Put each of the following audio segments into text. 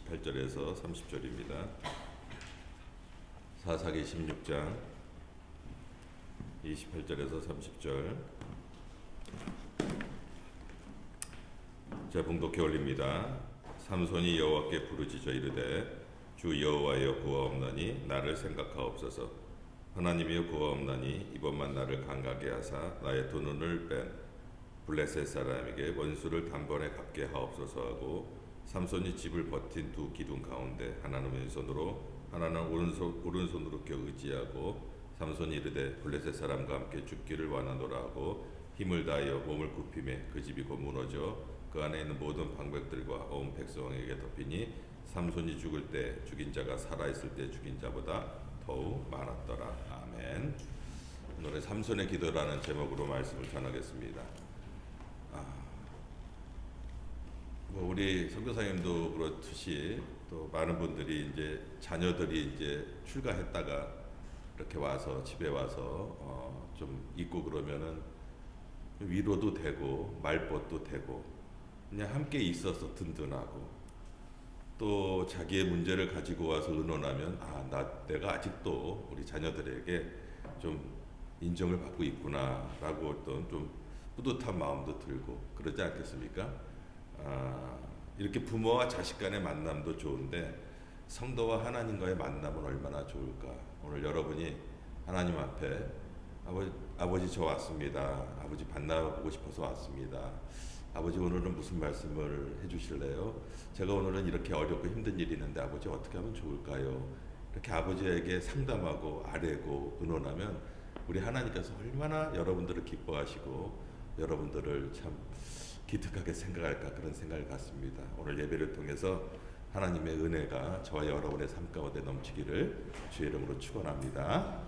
28절에서 30절입니다. 사사기 16장 28절에서 30절. 자, 봉독해 올립니다. 삼손이 여호와께 부르짖어 이르되 주 여호와여 구하옵나니 나를 생각하옵소서. 하나님이여 구하옵나니 이번만 나를 강하게 하사 나의 두 눈을 뺀 블레셋 사람에게 원수를 단번에 갚게 하옵소서 하고, 삼손이 집을 버틴 두 기둥 가운데 하나는 왼손으로 하나는 오른손으로 껴 의지하고, 삼손이 이르되 블레셋 사람과 함께 죽기를 원하노라 하고 힘을 다하여 몸을 굽히매 그 집이 곧 무너져 그 안에 있는 모든 방백들과 온 백성에게 덮이니 삼손이 죽을 때 죽인 자가 살아있을 때 죽인 자보다 더욱 많았더라. 아멘. 오늘의 삼손의 기도라는 제목으로 말씀을 전하겠습니다. 우리 선교사님도 그렇듯이 또 많은 분들이 이제 자녀들이 이제 출가했다가 이렇게 와서 집에 와서 좀 있고 그러면은 위로도 되고 말벗도 되고 그냥 함께 있어서 든든하고, 또 자기의 문제를 가지고 와서 의논하면 내가 아직도 우리 자녀들에게 좀 인정을 받고 있구나라고 어떤 좀 뿌듯한 마음도 들고 그러지 않겠습니까? 이렇게 부모와 자식 간의 만남도 좋은데 성도와 하나님과의 만남은 얼마나 좋을까. 오늘 여러분이 하나님 앞에 아버지 저 왔습니다. 아버지 만나보고 싶어서 왔습니다. 아버지 오늘은 무슨 말씀을 해주실래요? 제가 오늘은 이렇게 어렵고 힘든 일이 있는데 아버지 어떻게 하면 좋을까요? 이렇게 아버지에게 상담하고 아뢰고 의논하면 우리 하나님께서 얼마나 여러분들을 기뻐하시고 여러분들을 참 기특하게 생각할까, 그런 생각을 갖습니다. 오늘 예배를 통해서 하나님의 은혜가 저와 여러분의 삶 가운데 넘치기를 주의 이름으로 축원합니다.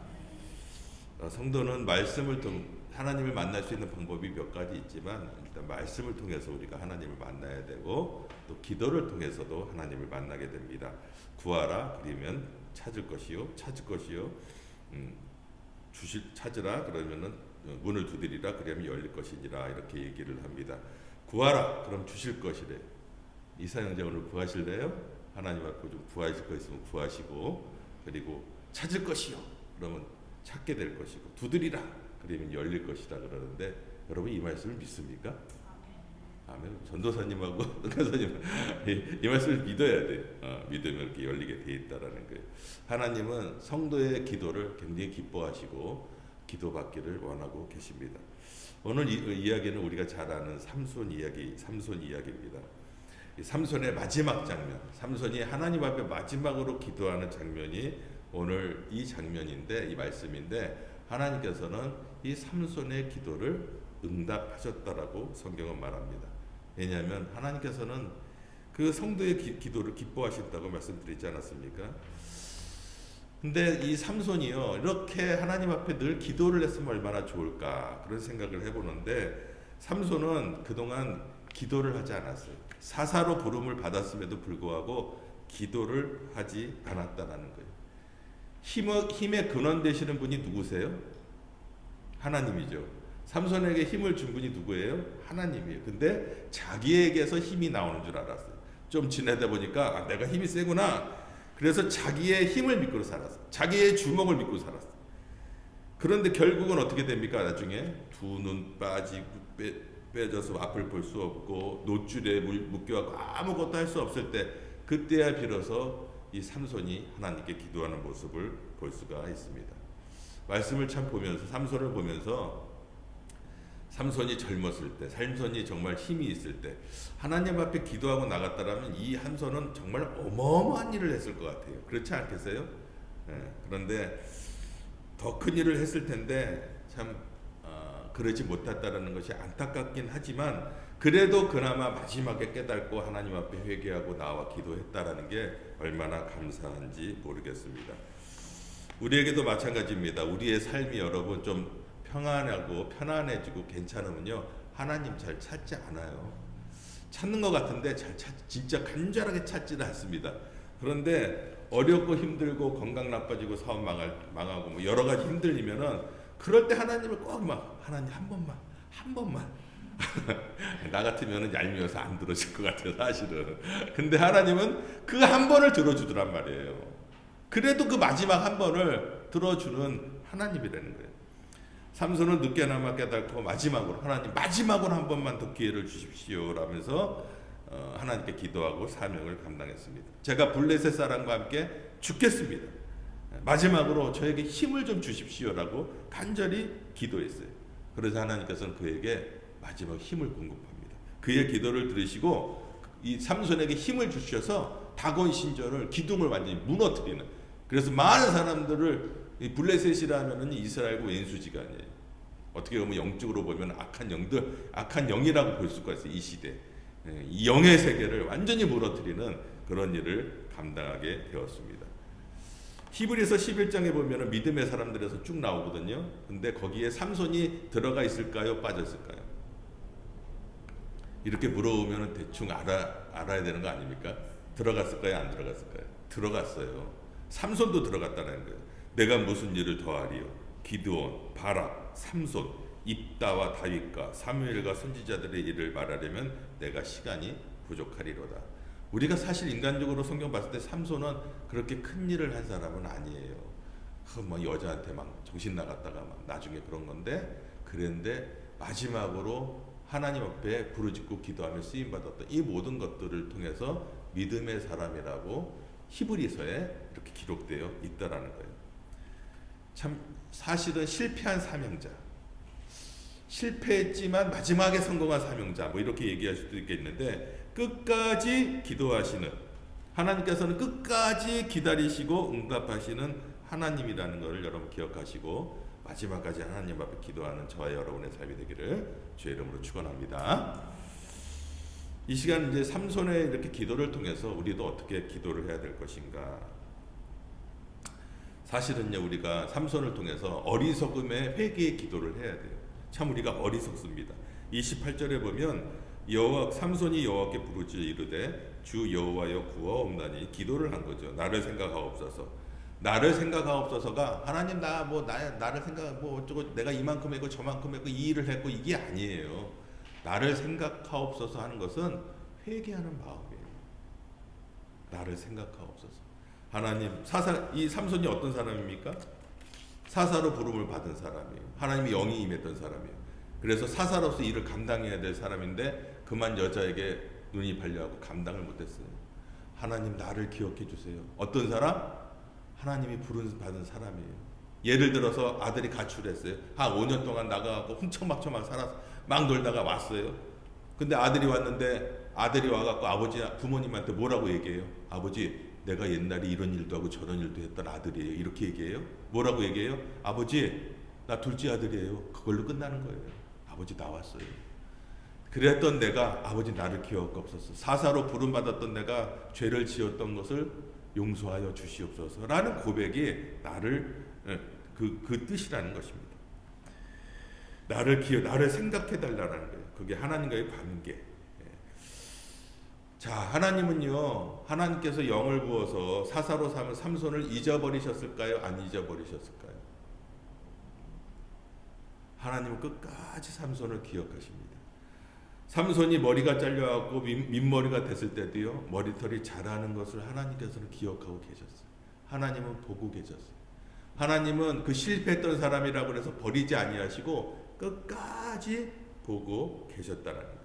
성도는 말씀을 하나님을 만날 수 있는 방법이 몇 가지 있지만 일단 말씀을 통해서 우리가 하나님을 만나야 되고, 또 기도를 통해서도 하나님을 만나게 됩니다. 구하라 그러면 찾을 것이요, 찾을 것이요, 찾으라 그러면은 문을 두드리라 그러면 열릴 것이니라, 이렇게 얘기를 합니다. 구하라 그럼 주실 것이래. 이사영자 오늘 구하실래요? 하나님 앞에 좀 구하실 거 있으면 구하시고, 그리고 찾을 것이요 그러면 찾게 될 것이고, 두드리라 그러면 열릴 것이다 그러는데, 여러분 이 말씀을 믿습니까? 아멘. 전도사님하고 선교사님 이 말씀을 믿어야 돼. 믿으면 이렇게 열리게 돼 있다라는 거예요. 하나님은 성도의 기도를 굉장히 기뻐하시고 기도받기를 원하고 계십니다. 오늘 이야기는 우리가 잘 아는 삼손 이야기입니다. 삼손의 마지막 장면, 삼손이 하나님 앞에 마지막으로 기도하는 장면이 오늘 이 장면인데, 이 말씀인데, 하나님께서는 이 삼손의 기도를 응답하셨다라고 성경은 말합니다. 왜냐하면 하나님께서는 그 성도의 기도를 기뻐하신다고 말씀드리지 않았습니까? 근데 이 삼손이요, 이렇게 하나님 앞에 늘 기도를 했으면 얼마나 좋을까, 그런 생각을 해보는데, 삼손은 그동안 기도를 하지 않았어요. 사사로 부름을 받았음에도 불구하고 기도를 하지 않았다는 거예요. 힘의 근원 되시는 분이 누구세요? 하나님이죠. 삼손에게 힘을 준 분이 누구예요? 하나님이에요. 근데 자기에게서 힘이 나오는 줄 알았어요. 좀 지내다 보니까 내가 힘이 세구나. 그래서 자기의 힘을 믿고 살았어. 자기의 주먹을 믿고 살았어. 그런데 결국은 어떻게 됩니까? 나중에 두 눈 빠지고 빼져서 앞을 볼 수 없고 노줄에 묶여갖고 아무것도 할 수 없을 때, 그때야 비로소 이 삼손이 하나님께 기도하는 모습을 볼 수가 있습니다. 말씀을 참 보면서, 삼손을 보면서, 삼손이 젊었을 때, 삼손이 정말 힘이 있을 때 하나님 앞에 기도하고 나갔다라면 이 삼손은 정말 어마어마한 일을 했을 것 같아요. 그렇지 않겠어요? 그런데 더 큰 일을 했을 텐데 참 그러지 못했다라는 것이 안타깝긴 하지만, 그래도 그나마 마지막에 깨닫고 하나님 앞에 회개하고 나와 기도했다라는 게 얼마나 감사한지 모르겠습니다. 우리에게도 마찬가지입니다. 우리의 삶이 여러분 좀 평안하고 편안해지고 괜찮으면요, 하나님 잘 찾지 않아요. 찾는 것 같은데 진짜 간절하게 찾지는 않습니다. 그런데 어렵고 힘들고 건강 나빠지고 사업 망하고 뭐 여러 가지 힘들리면은, 그럴 때 하나님을 꼭 하나님 한 번만 나 같으면 얄미워서 안 들어줄 것 같아요, 사실은. 근데 하나님은 그 한 번을 들어주더란 말이에요. 그래도 그 마지막 한 번을 들어주는 하나님이라는 거예요. 삼손은 늦게나마 깨닫고 마지막으로 한 번만 더 기회를 주십시오 라면서 하나님께 기도하고 사명을 감당했습니다. 제가 블레셋 사람과 함께 죽겠습니다. 마지막으로 저에게 힘을 좀 주십시오라고 간절히 기도했어요. 그래서 하나님께서는 그에게 마지막 힘을 공급합니다. 그의 기도를 들으시고 이 삼손에게 힘을 주셔서 다곤 신전을 기둥을 완전히 무너뜨리는, 그래서 많은 사람들을, 블레셋이라면은 이스라엘과 왼수지간이에요. 어떻게 보면 영적으로 보면 악한 영이라고 볼 수가 있어요. 이 시대 이 영의 세계를 완전히 무너뜨리는 그런 일을 감당하게 되었습니다. 히브리서 11장에 보면 믿음의 사람들에서 쭉 나오거든요. 근데 거기에 삼손이 들어가 있을까요? 빠졌을까요? 이렇게 물어보면 대충 알아야 되는 거 아닙니까? 들어갔을까요? 안 들어갔을까요? 들어갔어요. 삼손도 들어갔다는 거예요. 내가 무슨 일을 더하리요? 기드온, 바락, 삼손, 입다와 다윗과 사무엘과 선지자들의 일을 말하려면 내가 시간이 부족하리로다. 우리가 사실 인간적으로 성경 봤을 때 삼손은 그렇게 큰 일을 한 사람은 아니에요. 뭐 여자한테 막 정신 나갔다가 막 나중에 그런 건데, 그런데 마지막으로 하나님 앞에 부르짖고 기도하며 쓰임 받았던 이 모든 것들을 통해서 믿음의 사람이라고 히브리서에 이렇게 기록되어 있다라는 거예요. 참 사실은 실패한 사명자, 실패했지만 마지막에 성공한 사명자, 뭐 이렇게 얘기할 수도 있겠는데, 끝까지 기도하시는 하나님께서는 끝까지 기다리시고 응답하시는 하나님이라는 것을 여러분 기억하시고 마지막까지 하나님 앞에 기도하는 저와 여러분의 삶이 되기를 주의 이름으로 축원합니다. 이 시간 이제 삼손의 이렇게 기도를 통해서 우리도 어떻게 기도를 해야 될 것인가? 사실은요, 우리가 삼손을 통해서 어리석음의 회개의 기도를 해야 돼요. 참 우리가 어리석습니다. 28절에 보면 삼손이 여호와께 부르짖어 이르되 주 여호와여 구하옵나니 기도를 한 거죠. 나를 생각하옵소서. 나를 생각하옵소서가 하나님 나를 생각 어쩌고 내가 이만큼 했고 저만큼 했고 이 일을 했고 이게 아니에요. 나를 생각하옵소서 하는 것은 회개하는 마음이에요. 나를 생각하옵소서. 하나님, 이 삼손이 어떤 사람입니까? 사사로 부름을 받은 사람이에요. 하나님의 영이 임했던 사람이에요. 그래서 사사로서 일을 감당해야 될 사람인데 그만 여자에게 눈이 발려하고 감당을 못했어요. 하나님, 나를 기억해 주세요. 어떤 사람? 하나님이 받은 사람이에요. 예를 들어서 아들이 가출했어요. 한 5년 동안 나가고 훔쳐막쳐 살아서 막 놀다가 왔어요. 근데 아들이 왔는데 아들이 와갖고 부모님한테 뭐라고 얘기해요? 아버지, 내가 옛날에 이런 일도 하고 저런 일도 했던 아들이에요. 이렇게 얘기해요. 뭐라고 얘기해요? 아버지, 나 둘째 아들이에요. 그걸로 끝나는 거예요. 아버지 나왔어요. 그랬던 내가 아버지 나를 기억하옵소서. 사사로 부름받았던 내가 죄를 지었던 것을 용서하여 주시옵소서 라는 고백이 그 뜻이라는 것입니다. 나를 생각해 달라는 거예요. 그게 하나님과의 관계. 자, 하나님은요, 하나님께서 영을 부어서 사사로 삼은 삼손을 잊어버리셨을까요? 안 잊어버리셨을까요? 하나님은 끝까지 삼손을 기억하십니다. 삼손이 머리가 잘려갖고 민머리가 됐을 때도요, 머리털이 자라는 것을 하나님께서는 기억하고 계셨어요. 하나님은 보고 계셨어요. 하나님은 그 실패했던 사람이라고 해서 버리지 아니하시고 끝까지 보고 계셨다라는 거예요.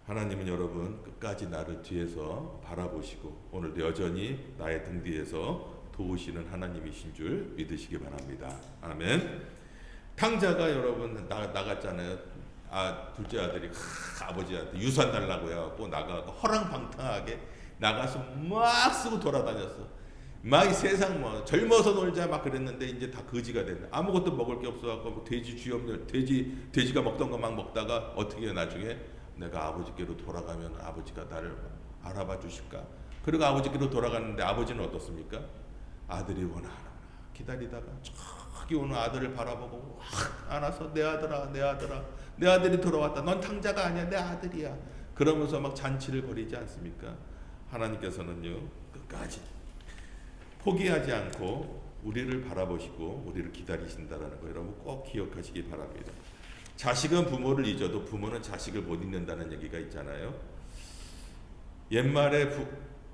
하나님은 여러분 끝까지 나를 뒤에서 바라보시고 오늘도 여전히 나의 등 뒤에서 도우시는 하나님이신 줄 믿으시기 바랍니다. 아멘. 탕자가 여러분 나갔잖아요. 둘째 아들이 아버지한테 유산 달라고 해갖고 나가고 허랑방탕하게 나가서 막 쓰고 돌아다녔어. 막 이 세상 젊어서 놀자 막 그랬는데 이제 다 거지가 됐네. 아무것도 먹을 게 없어갖고 돼지가 먹던 거 막 먹다가 어떻게 나중에 내가 아버지께로 돌아가면 아버지가 나를 알아봐 주실까? 그리고 아버지께로 돌아갔는데 아버지는 어떻습니까? 아들이 원하나 기다리다가 저기 오는 아들을 바라보고 확 안아서 내 아들아 내 아들이 돌아왔다. 넌 탕자가 아니야. 내 아들이야. 그러면서 막 잔치를 벌이지 않습니까? 하나님께서는요 끝까지 포기하지 않고 우리를 바라보시고 우리를 기다리신다라는 거 여러분 꼭 기억하시기 바랍니다. 자식은 부모를 잊어도 부모는 자식을 못 잊는다는 얘기가 있잖아요. 옛말에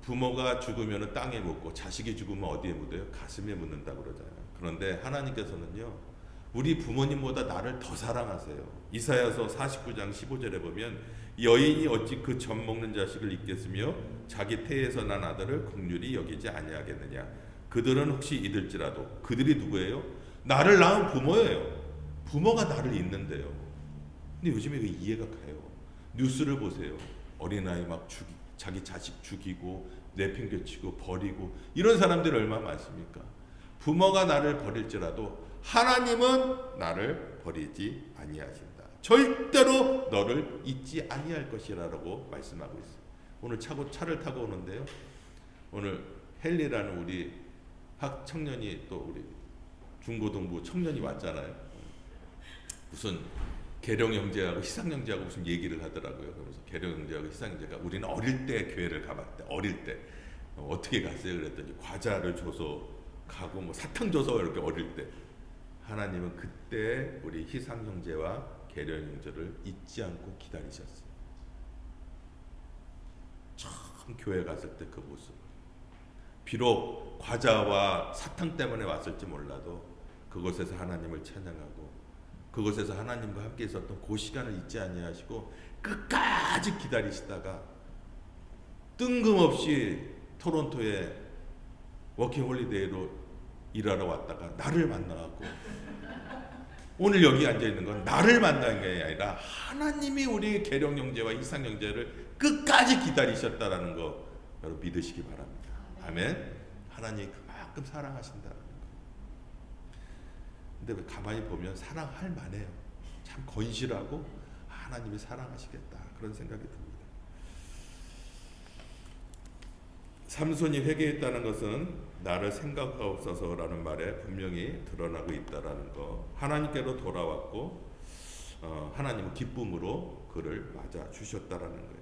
부모가 죽으면 땅에 묻고 자식이 죽으면 어디에 묻어요? 가슴에 묻는다고 그러잖아요. 그런데 하나님께서는요, 우리 부모님보다 나를 더 사랑하세요. 이사야서 49장 15절에 보면 여인이 어찌 그 젖 먹는 자식을 잊겠으며 자기 태에서 난 아들을 긍휼히 여기지 아니하겠느냐. 그들은 혹시 잊을지라도, 그들이 누구예요? 나를 낳은 부모예요. 부모가 나를 잊는데요. 근데 요즘에 그 이해가 가요. 뉴스를 보세요. 어린아이 막 자기 자식 죽이고 내팽개치고 버리고 이런 사람들이 얼마나 많습니까? 부모가 나를 버릴지라도 하나님은 나를 버리지 아니하신다. 절대로 너를 잊지 아니할 것이라고 말씀하고 있어요. 오늘 차를 타고 오는데요. 오늘 헨리라는 우리 청년이 또 우리 중고등부 청년이 왔잖아요. 무슨 계룡 형제하고 희상 형제하고 무슨 얘기를 하더라고요. 그러면서 계룡 형제하고 희상 형제가 우리는 어릴 때 교회를 가봤대. 어릴 때 어떻게 갔어요? 그랬더니 과자를 줘서 가고 뭐 사탕 줘서 이렇게 어릴 때. 하나님은 그때 우리 희상 형제와 계룡 형제를 잊지 않고 기다리셨어요. 처음 교회 갔을 때 그 모습. 비록 과자와 사탕 때문에 왔을지 몰라도 그곳에서 하나님을 찬양하고 그곳에서 하나님과 함께 있었던 그 시간을 잊지 아니하시고 끝까지 기다리시다가 뜬금없이 토론토에 워킹홀리데이로 일하러 왔다가 나를 만나고 오늘 여기 앉아있는 건 나를 만난 게 아니라 하나님이 우리 계룡 형제와 희상 형제를 끝까지 기다리셨다라는 거 여러분 믿으시기 바랍니다. 아멘. 하나님이 그만큼 사랑하신다는 거. 근데 가만히 보면 사랑할 만해요. 참 건실하고 하나님이 사랑하시겠다 그런 생각이 듭니다. 삼손이 회개했다는 것은 나를 생각하옵소서라는 말에 분명히 드러나고 있다라는 거. 하나님께로 돌아왔고 하나님은 기쁨으로 그를 맞아 주셨다라는 거예요.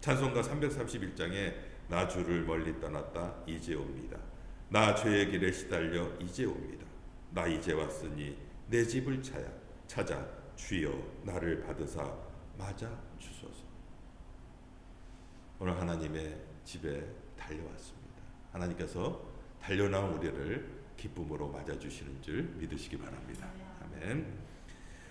찬송가 331장에 나 주를 멀리 떠났다 이제 옵니다. 나 죄의 길에 시달려 이제 옵니다. 나 이제 왔으니 내 집을 찾아 주여 나를 받으사 맞아 주소서. 오늘 하나님의 집에 달려왔습니다. 하나님께서 달려나온 우리를 기쁨으로 맞아주시는 줄 믿으시기 바랍니다. 아멘.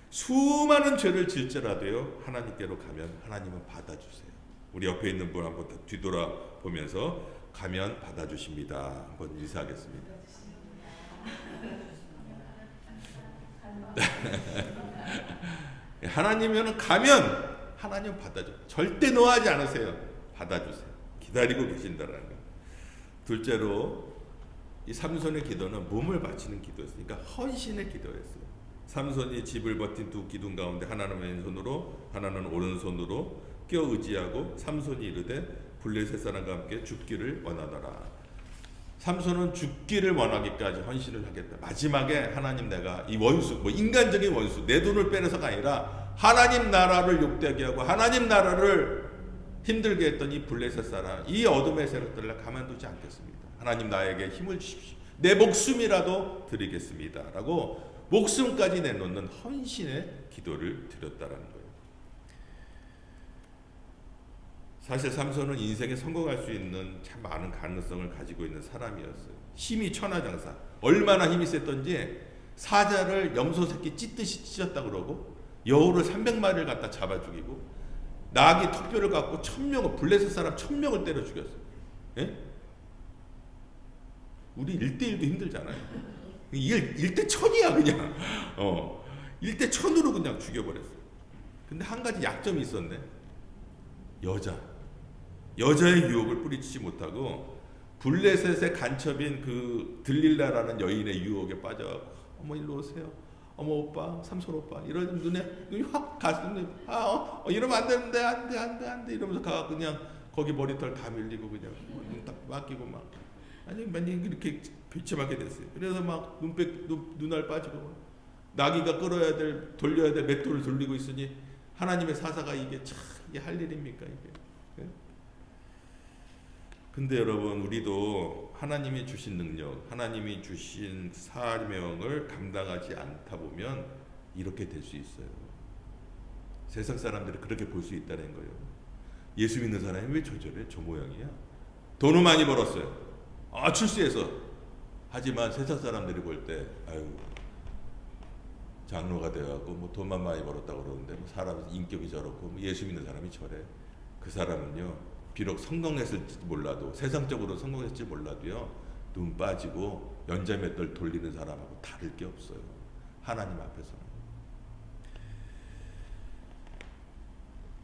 수많은 죄를 질지라도요 하나님께로 가면 하나님은 받아주세요. 우리 옆에 있는 분 한번 뒤돌아보면서 가면 받아주십니다. 한번 인사하겠습니다. 하나님은 가면 하나님 받아줘. 절대 노하지 않으세요. 받아주세요. 기다리고 계신다는 거. 둘째로 이 삼손의 기도는 몸을 바치는 기도였으니까 헌신의 기도였어요. 삼손이 집을 버틴 두 기둥 가운데 하나는 왼손으로 하나는 오른손으로 껴 의지하고 삼손이 이르되 블레셋 사람과 함께 죽기를 원하더라. 삼손은 죽기를 원하기까지 헌신을 하겠다. 마지막에 하나님 내가 이 원수, 뭐 인간적인 원수, 내 돈을 빼내서가 아니라 하나님 나라를 욕되게 하고 하나님 나라를 힘들게 했던 이 블레셋 사람, 이 어둠의 세력들을 가만두지 않겠습니다. 하나님 나에게 힘을 주십시오. 내 목숨이라도 드리겠습니다. 라고 목숨까지 내놓는 헌신의 기도를 드렸다라는 거예요. 사실 삼손은 인생에 성공할 수 있는 참 많은 가능성을 가지고 있는 사람이었어요. 힘이 천하장사. 얼마나 힘이 셌던지 사자를 염소 새끼 찢듯이 찢었다 그러고 여우를 300마리를 갖다 잡아 죽이고 나귀 턱뼈를 갖고 1000명을 블레셋 사람 1000명을 때려 죽였어요. 예? 우리 1대1도 힘들잖아요. 1대 1000이야 그냥. 1대 1000으로 그냥 죽여버렸어요. 근데 한 가지 약점이 있었네. 여자의 유혹을 뿌리치지 못하고 블레셋의 간첩인 그 들릴라라는 여인의 유혹에 빠져가고 어머 일로 오세요. 어머 오빠, 삼손 오빠 이러면 눈이 확 가슴에 이러면 안 되는데 안 돼 이러면서 가 그냥 거기 머리털 다 밀리고 그냥 눈 딱 맡기고 막 아니 많이 이렇게 비참하게 됐어요. 그래서 막 눈알 빠지고 나귀가 돌려야 될 맷돌을 돌리고 있으니 하나님의 사사가 이게 할 일입니까 이게? 근데 여러분 우리도 하나님이 주신 능력, 하나님이 주신 사명을 감당하지 않다 보면 이렇게 될 수 있어요. 세상 사람들이 그렇게 볼 수 있다는 거예요. 예수 믿는 사람이 왜 저 저래? 저 모양이야. 돈을 많이 벌었어요. 출세해서. 하지만 세상 사람들이 볼 때 아유 장로가 되어갖고 뭐 돈만 많이 벌었다고 그러는데 뭐 사람 인격이 저렇고 뭐 예수 믿는 사람이 저래. 그 사람은요 비록 성공했을지 몰라도 세상적으로 성공했을지 몰라도요 눈 빠지고 연자맷돌 돌리는 사람하고 다를 게 없어요. 하나님 앞에서는.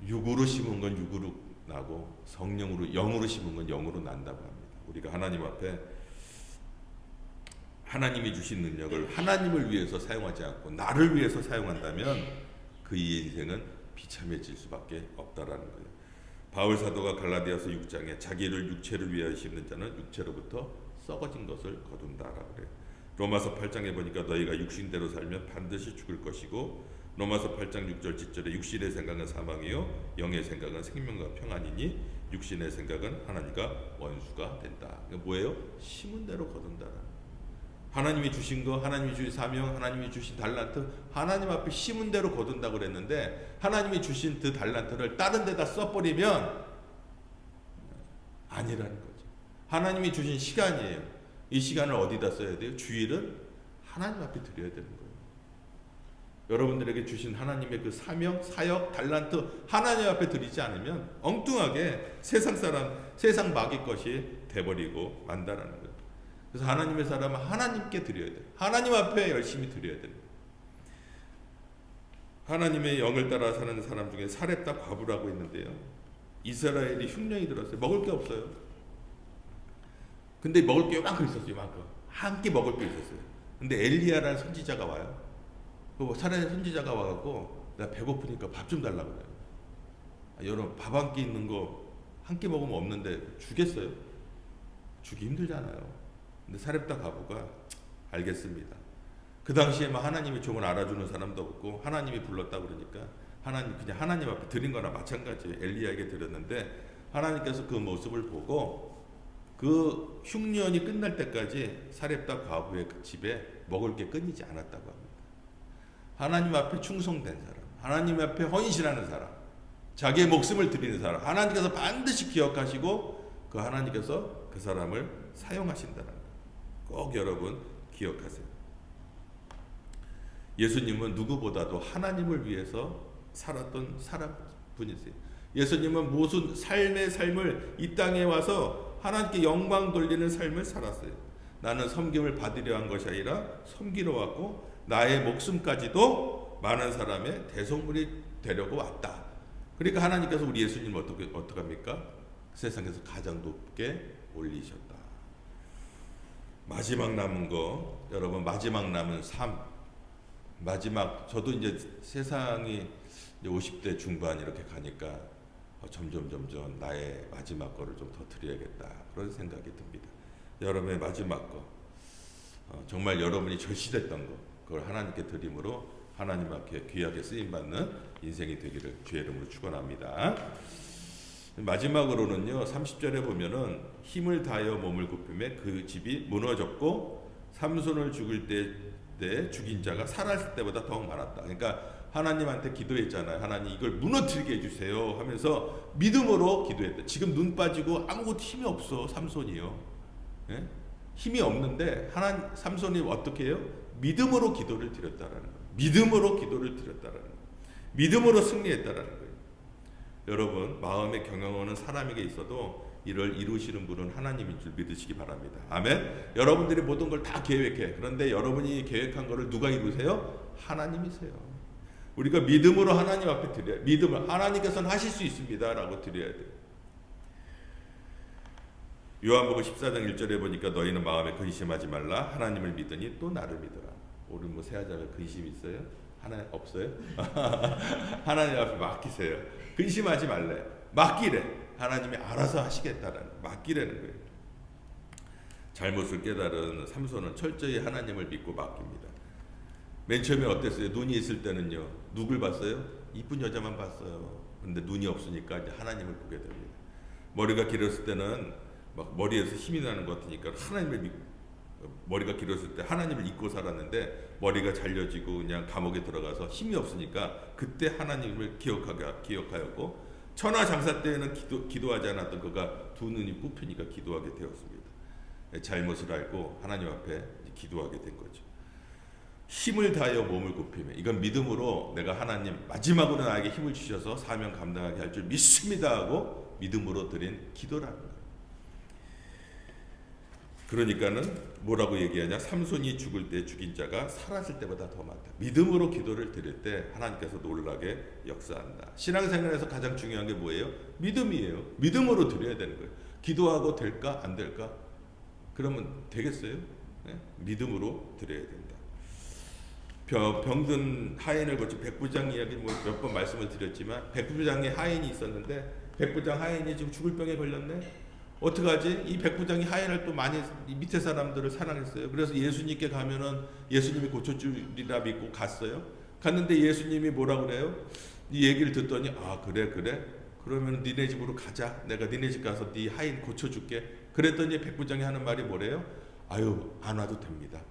육으로 심은 건 육으로 나고 성령으로 영으로 심은 건 영으로 난다고 합니다. 우리가 하나님 앞에 하나님이 주신 능력을 하나님을 위해서 사용하지 않고 나를 위해서 사용한다면 그의 인생은 비참해질 수밖에 없다라는 거예요. 바울 사도가 갈라디아서 6장에 자기를 육체를 위하여 심는 자는 육체로부터 썩어진 것을 거둔다라고 그래요. 로마서 8장에 보니까 너희가 육신대로 살면 반드시 죽을 것이고 로마서 8장 6절 7절에 육신의 생각은 사망이요 영의 생각은 생명과 평안이니 육신의 생각은 하나님과 원수가 된다. 이게 뭐예요? 심은 대로 거둔다라는. 하나님이 주신 거, 하나님이 주신 사명, 하나님이 주신 달란트, 하나님 앞에 심은 대로 거둔다고 그랬는데 하나님이 주신 그 달란트를 다른 데다 써버리면 아니라는 거죠. 하나님이 주신 시간이에요. 이 시간을 어디다 써야 돼요? 주일은 하나님 앞에 드려야 되는 거예요. 여러분들에게 주신 하나님의 그 사명, 사역, 달란트 하나님 앞에 드리지 않으면 엉뚱하게 세상 사람, 세상 마귀 것이 돼버리고 만다라는 거예요. 그래서 하나님의 사람은 하나님께 드려야 돼요. 하나님 앞에 열심히 드려야 돼요. 하나님의 영을 따라 사는 사람 중에 사렙다 과부라고 있는데요. 이스라엘이 흉년이 들었어요. 먹을 게 없어요. 근데 먹을 게 요만큼 있었어요. 요만큼. 한 끼 먹을 게 있었어요. 근데 엘리야라는 선지자가 와요. 그 사렙의 선지자가 와갖고 나 배고프니까 밥 좀 달라고 그래요. 여러분 밥 한 끼 있는 거 한 끼 먹으면 없는데 주겠어요? 주기 힘들잖아요. 근데 사렙다 과부가 알겠습니다. 그 당시에 막 하나님의 종을 알아주는 사람도 없고 하나님이 불렀다 그러니까 하나님 그냥 하나님 앞에 드린 거나 마찬가지예요. 엘리야에게 드렸는데 하나님께서 그 모습을 보고 그 흉년이 끝날 때까지 사렙다 과부의 그 집에 먹을 게 끊이지 않았다고 합니다. 하나님 앞에 충성된 사람, 하나님 앞에 헌신하는 사람, 자기의 목숨을 드리는 사람, 하나님께서 반드시 기억하시고 그 하나님께서 그 사람을 사용하신다는 거. 꼭 여러분 기억하세요. 예수님은 누구보다도 하나님을 위해서 살았던 사람분이세요. 예수님은 무슨 삶을 이 땅에 와서 하나님께 영광 돌리는 삶을 살았어요. 나는 섬김을 받으려 한 것이 아니라 섬기러 왔고 나의 목숨까지도 많은 사람의 대속물이 되려고 왔다. 그러니까 하나님께서 우리 예수님을 어떻게 합니까? 세상에서 가장 높게 올리셨다. 마지막 남은 거, 여러분 마지막 남은 삶, 마지막 저도 이제 세상이 이제 50대 중반 이렇게 가니까 점점 나의 마지막 거를 좀 더 드려야겠다 그런 생각이 듭니다. 여러분의 마지막 거, 정말 여러분이 절실했던 거, 그걸 하나님께 드림으로 하나님 앞에 귀하게 쓰임 받는 인생이 되기를 주의 이름으로 축원합니다. 마지막으로는요 30절에 보면은 힘을 다하여 몸을 굽히매 그 집이 무너졌고 삼손을 죽일 때 죽인 자가 살았을 때보다 더욱 많았다. 그러니까 하나님한테 기도했잖아요. 하나님 이걸 무너뜨리게 해주세요 하면서 믿음으로 기도했다. 지금 눈 빠지고 아무것도 힘이 없어 삼손이요. 예? 힘이 없는데 삼손이 어떻게 해요? 믿음으로 기도를 드렸다라는 거예요. 믿음으로 기도를 드렸다라는 거예요. 믿음으로 승리했다라는 거예요. 여러분 마음의 경영하는 사람에게 있어도 이를 이루시는 분은 하나님인 줄 믿으시기 바랍니다. 아멘. 여러분들이 모든 걸 다 계획해. 그런데 여러분이 계획한 거를 누가 이루세요? 하나님이세요. 우리가 믿음으로 하나님 앞에 드려야, 믿음을 하나님께서는 하실 수 있습니다라고 드려야 돼요. 요한복음 14장 1절에 보니까 너희는 마음에 근심하지 말라. 하나님을 믿으니 또 나를 믿으라. 우리 뭐 세하자면 근심 있어요? 하나 없어요? 하나님 앞에 맡기세요. 근심하지 말래. 맡기래. 하나님이 알아서 하시겠다라는 맡기라는 거예요. 잘못을 깨달은 삼손은 철저히 하나님을 믿고 맡깁니다. 맨 처음에 어땠어요? 눈이 있을 때는요. 누굴 봤어요? 이쁜 여자만 봤어요. 근데 눈이 없으니까 이제 하나님을 보게 됩니다. 머리가 길었을 때는 막 머리에서 힘이 나는 것 같으니까 하나님을 머리가 길었을 때 하나님을 잊고 살았는데 머리가 잘려지고 그냥 감옥에 들어가서 힘이 없으니까 그때 하나님을 기억하였고 천하장사 때에는 기도하지 않았던 그가 두 눈이 뽑히니까 기도하게 되었습니다. 잘못을 알고 하나님 앞에 기도하게 된 거죠. 힘을 다하여 몸을 굽히며 이건 믿음으로 내가 하나님 마지막으로 나에게 힘을 주셔서 사명 감당하게 할 줄 믿습니다 하고 믿음으로 드린 기도라는 거예요. 그러니까는 뭐라고 얘기하냐? 삼손이 죽을 때 죽인 자가 살았을 때보다 더 많다. 믿음으로 기도를 드릴 때 하나님께서 놀라게 역사한다. 신앙생활에서 가장 중요한 게 뭐예요? 믿음이에요. 믿음으로 드려야 되는 거예요. 기도하고 될까 안 될까? 그러면 되겠어요? 네? 믿음으로 드려야 된다. 병든 하인을 거쳐 백부장 이야기 몇 번 말씀을 드렸지만 백부장의 하인이 있었는데 백부장 하인이 지금 죽을 병에 걸렸네. 어떡하지? 이 백부장이 하인을 또 많이 밑에 사람들을 사랑했어요. 그래서 예수님께 가면은 예수님이 고쳐주리라 믿고 갔어요. 갔는데 예수님이 뭐라 그래요? 이 얘기를 듣더니 아 그래 그러면 니네 집으로 가자. 내가 니네 집 가서 네 하인 고쳐줄게. 그랬더니 백부장이 하는 말이 뭐래요? 아유 안 와도 됩니다.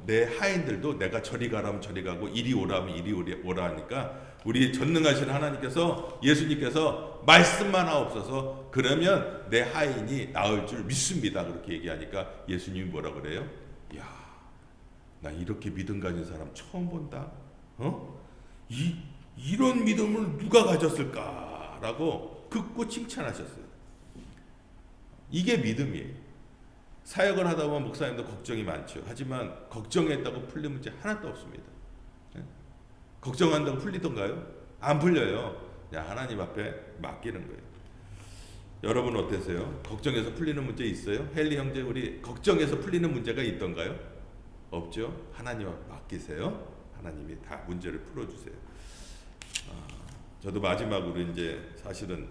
내 하인들도 내가 저리 가라면 저리 가고 이리 오라면 이리 오라 하니까 우리 전능하신 하나님께서 예수님께서 말씀만 하옵소서 그러면 내 하인이 나을 줄 믿습니다. 그렇게 얘기하니까 예수님이 뭐라 그래요? 야, 나 이렇게 믿음 가진 사람 처음 본다. 이런 믿음을 누가 가졌을까라고 극구 칭찬하셨어요. 이게 믿음이에요. 사역을 하다 보면 목사님도 걱정이 많죠. 하지만 걱정했다고 풀릴 문제 하나도 없습니다. 걱정한다고 풀리던가요? 안 풀려요. 그냥 하나님 앞에 맡기는 거예요. 여러분 어떠세요? 걱정해서 풀리는 문제 있어요? 헨리 형제 우리 걱정해서 풀리는 문제가 있던가요? 없죠. 하나님 앞에 맡기세요. 하나님이 다 문제를 풀어주세요. 저도 마지막으로 이제 사실은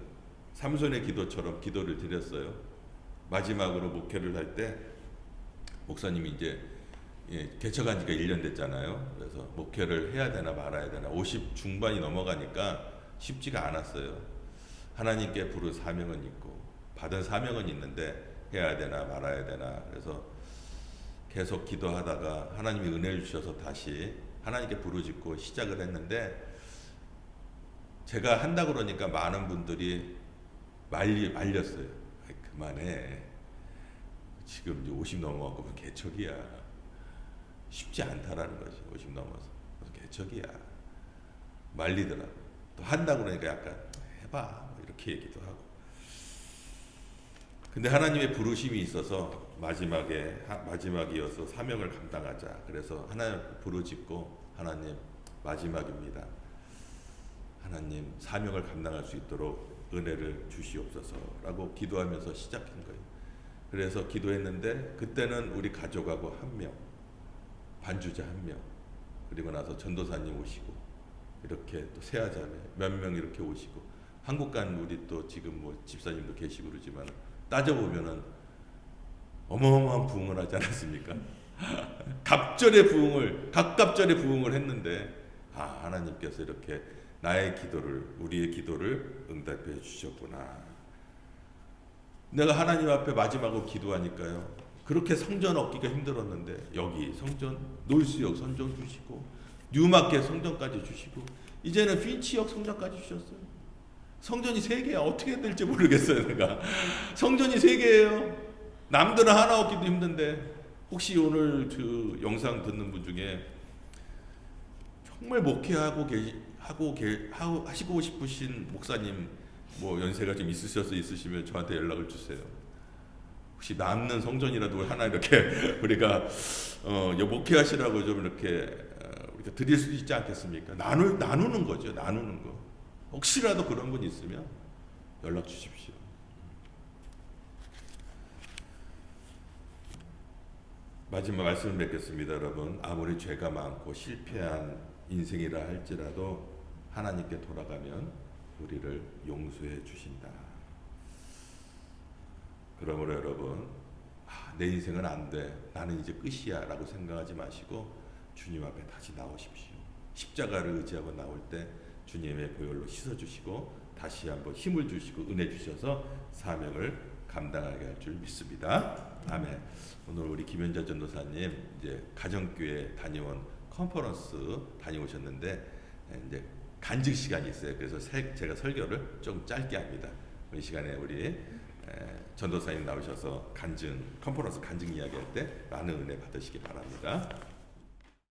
삼손의 기도처럼 기도를 드렸어요. 마지막으로 목회를 할 때 목사님이 이제 개척한 지가 1년 됐잖아요. 그래서 목회를 해야 되나 말아야 되나 50 중반이 넘어가니까 쉽지가 않았어요. 하나님께 부른 사명은 있고 받은 사명은 있는데 해야 되나 말아야 되나 그래서 계속 기도하다가 하나님이 은혜를 주셔서 다시 하나님께 부르짖고 시작을 했는데 제가 한다 그러니까 많은 분들이 말렸어요. 그만해. 지금 이제 50 넘어가고 개척이야. 쉽지 않다라는 거지. 50 넘어서. 그래서 개척이야. 말리더라고. 또 한다고 그러니까 약간 해봐. 이렇게 얘기도 하고. 근데 하나님의 부르심이 있어서 마지막이어서 사명을 감당하자. 그래서 하나님 부르짖고 하나님 마지막입니다. 하나님 사명을 감당할 수 있도록 은혜를 주시옵소서라고 기도하면서 시작한 거예요. 그래서 기도했는데 그때는 우리 가족하고 1명, 반주자 1명, 그리고 나서 전도사님 오시고 이렇게 또 세아자매 몇 명 이렇게 오시고 한국 간 우리 또 지금 뭐 집사님도 계시고 그러지만 따져보면은 어마어마한 부흥을 하지 않았습니까? 갑절의 부흥을 했는데 하나님께서 이렇게 나의 기도를 우리의 기도를 응답해 주셨구나. 내가 하나님 앞에 마지막으로 기도하니까요. 그렇게 성전 얻기가 힘들었는데 여기 성전 놀수역 성전 주시고 뉴마켓 성전까지 주시고 이제는 핀치역 성전까지 주셨어요. 성전이 3개야. 어떻게 될지 모르겠어요. 내가 성전이 3개예요. 남들은 하나 얻기도 힘든데 혹시 오늘 그 영상 듣는 분 중에 정말 목회하고 하시고 싶으신 목사님 뭐 연세가 좀 있으시면 저한테 연락을 주세요. 혹시 남는 성전이라도 하나 이렇게 우리가 목회하시라고 좀 이렇게 우리가 드릴 수 있지 않겠습니까? 나누는 거죠. 나누는 거. 혹시라도 그런 분 있으면 연락 주십시오. 마지막 말씀을 맺겠습니다, 여러분. 아무리 죄가 많고 실패한 인생이라 할지라도 하나님께 돌아가면 우리를 용서해 주신다. 그러므로 여러분, 내 인생은 안 돼. 나는 이제 끝이야 라고 생각하지 마시고 주님 앞에 다시 나오십시오. 십자가를 의지하고 나올 때 주님의 보혈로 씻어주시고 다시 한번 힘을 주시고 은혜 주셔서 사명을 감당하게 할 줄 믿습니다. 아멘. 오늘 우리 김현자 전도사님 이제 가정교회 다니원 컨퍼런스 다녀오셨는데 이제 간증 시간이 있어요. 그래서 제가 설교를 좀 짧게 합니다. 이 시간에 우리 전도사님 나오셔서 컨퍼런스 간증 이야기할 때 많은 은혜 받으시기 바랍니다.